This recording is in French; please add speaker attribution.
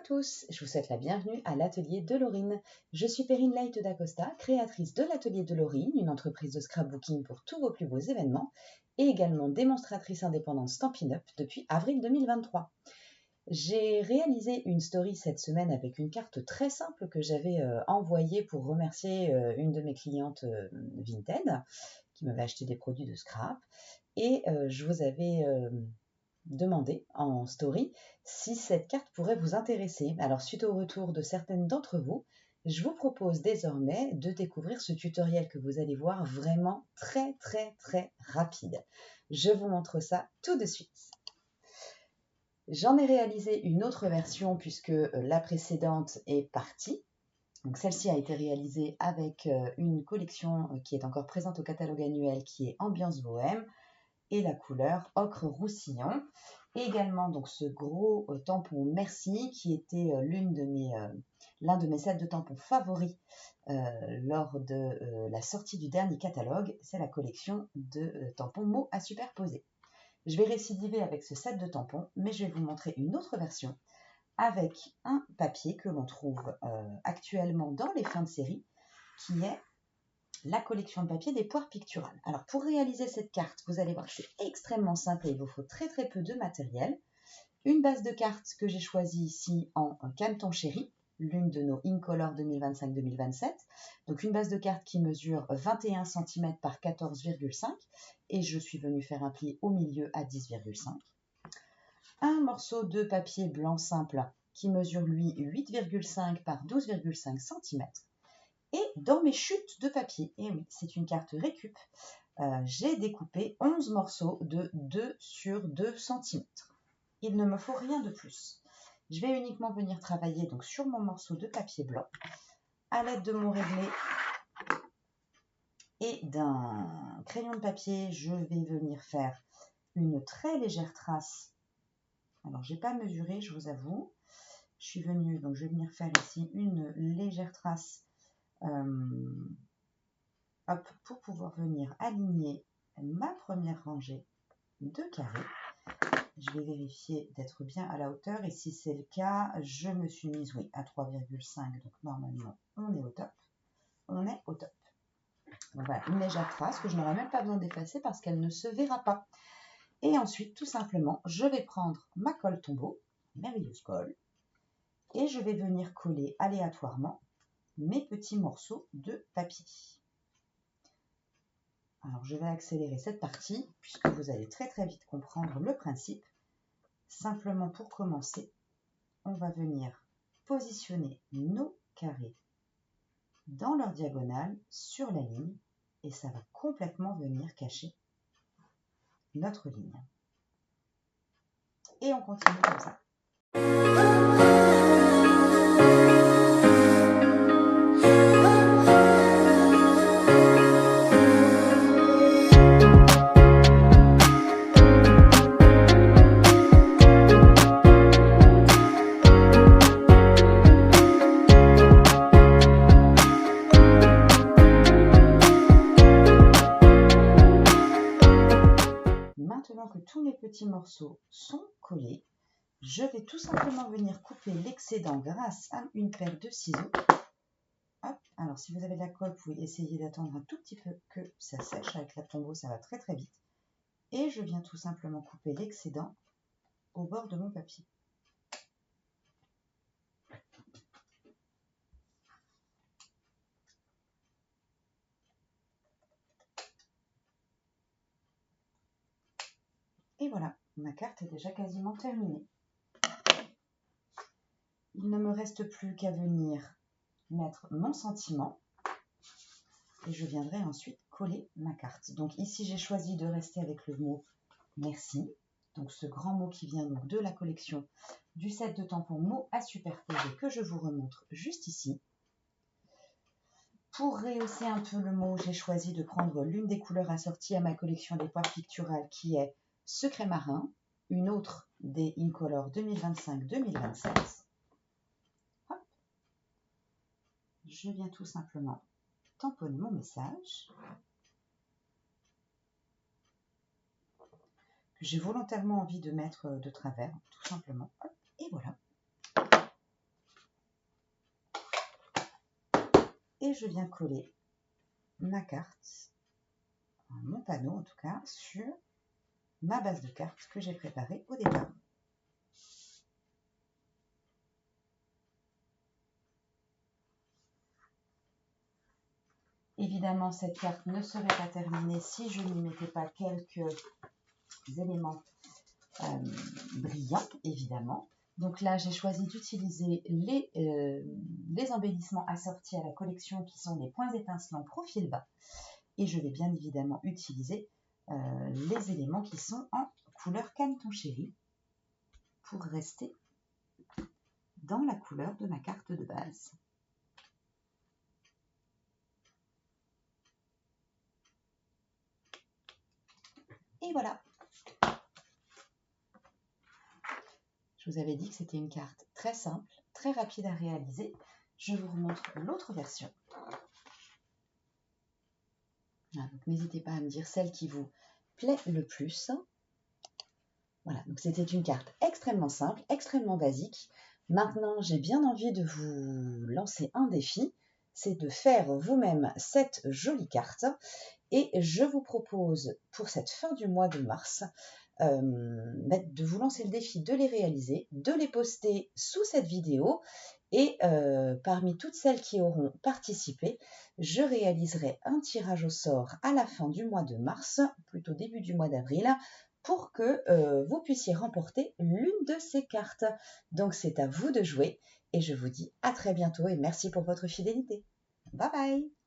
Speaker 1: tous, je vous souhaite la bienvenue à l'atelier de Laurine. Je suis Perrine Leite d'Acosta, créatrice de l'atelier de Laurine, une entreprise de scrapbooking pour tous vos plus beaux événements, et également démonstratrice indépendante Stampin' Up depuis avril 2023. J'ai réalisé une story cette semaine avec une carte très simple que j'avais envoyée pour remercier une de mes clientes Vinted, qui m'avait acheté des produits de scrap, et je vous avais demandé en story si cette carte pourrait vous intéresser. Alors suite au retour de certaines d'entre vous, je vous propose désormais de découvrir ce tutoriel que vous allez voir vraiment très rapide. Je vous montre ça tout de suite. J'en ai réalisé une autre version puisque la précédente est partie. Donc celle-ci a été réalisée avec une collection qui est encore présente au catalogue annuel qui est Ambiance Bohème et la couleur ocre roussillon. Et également donc ce gros tampon Merci qui était l'un de mes sets de tampons favoris lors de la sortie du dernier catalogue. C'est la collection de tampons mots à superposer. Je vais récidiver avec ce set de tampons, mais je vais vous montrer une autre version avec un papier que l'on trouve actuellement dans les fins de série, qui est la collection de papier des poires picturales. Alors pour réaliser cette carte, vous allez voir que c'est extrêmement simple et il vous faut très peu de matériel. Une base de cartes que j'ai choisie ici en Canton Chéri, l'une de nos Incolor 2025-2027. Donc une base de cartes qui mesure 21 cm par 14,5 et je suis venue faire un pli au milieu à 10,5. Un morceau de papier blanc simple qui mesure lui 8,5 par 12,5 cm. Et dans mes chutes de papier, et oui, c'est une carte récup, j'ai découpé 11 morceaux de 2 sur 2 cm. Il ne me faut rien de plus. Je vais uniquement venir travailler donc sur mon morceau de papier blanc à l'aide de mon réglé et d'un crayon de papier. Je vais venir faire une très légère trace. Alors, je n'ai pas mesuré, je vous avoue. Je suis venue, donc je vais venir faire ici une légère trace pour pouvoir venir aligner ma première rangée de carrés. Je vais vérifier d'être bien à la hauteur et si c'est le cas, je me suis mise à 3,5, donc normalement on est au top. On est au top. Donc voilà, une légère trace que je n'aurai même pas besoin d'effacer parce qu'elle ne se verra pas. Et ensuite, tout simplement, je vais prendre ma colle Tombow, merveilleuse colle, et je vais venir coller aléatoirement mes petits morceaux de papier. Alors, je vais accélérer cette partie puisque vous allez très vite comprendre le principe. Simplement pour commencer, on va venir positionner nos carrés dans leur diagonale sur la ligne et ça va complètement venir cacher notre ligne. Et on continue comme ça. Maintenant que tous mes petits morceaux sont collés, je vais tout simplement venir couper l'excédent grâce à une paire de ciseaux. Hop. Alors si vous avez de la colle, vous pouvez essayer d'attendre un tout petit peu que ça sèche. Avec la Tombow, ça va très vite. Et je viens tout simplement couper l'excédent au bord de mon papier. Et voilà, ma carte est déjà quasiment terminée. Il ne me reste plus qu'à venir mettre mon sentiment et je viendrai ensuite coller ma carte. Donc ici, j'ai choisi de rester avec le mot Merci. Donc ce grand mot qui vient donc de la collection du set de tampons mots à superposer que je vous remontre juste ici. Pour rehausser un peu le mot, j'ai choisi de prendre l'une des couleurs assorties à ma collection des poires picturales qui est Secret Marin, une autre des Incolor 2025-2027. Je viens tout simplement tamponner mon message que j'ai volontairement envie de mettre de travers, tout simplement. Et voilà. et je viens coller ma carte, mon panneau en tout cas, sur ma base de cartes que j'ai préparée au départ. Évidemment, cette carte ne serait pas terminée si je n'y mettais pas quelques éléments brillants, évidemment. Donc là, j'ai choisi d'utiliser les embellissements assortis à la collection qui sont des points étincelants profil bas. Et je vais bien évidemment utiliser les éléments qui sont en couleur Caneton Chéri pour rester dans la couleur de ma carte de base. Et voilà. Je vous avais dit que c'était une carte très simple, très rapide à réaliser. Je vous remontre l'autre version. Voilà, donc n'hésitez pas à me dire celle qui vous plaît le plus. Voilà, donc c'était une carte extrêmement simple, extrêmement basique. Maintenant, j'ai bien envie de vous lancer un défi, c'est de faire vous-même cette jolie carte. Et je vous propose pour cette fin du mois de mars de vous lancer le défi de les réaliser, de les poster sous cette vidéo et parmi toutes celles qui auront participé, je réaliserai un tirage au sort à la fin du mois de mars, plutôt début du mois d'avril, pour que vous puissiez remporter l'une de ces cartes. Donc c'est à vous de jouer et je vous dis à très bientôt et merci pour votre fidélité. Bye bye!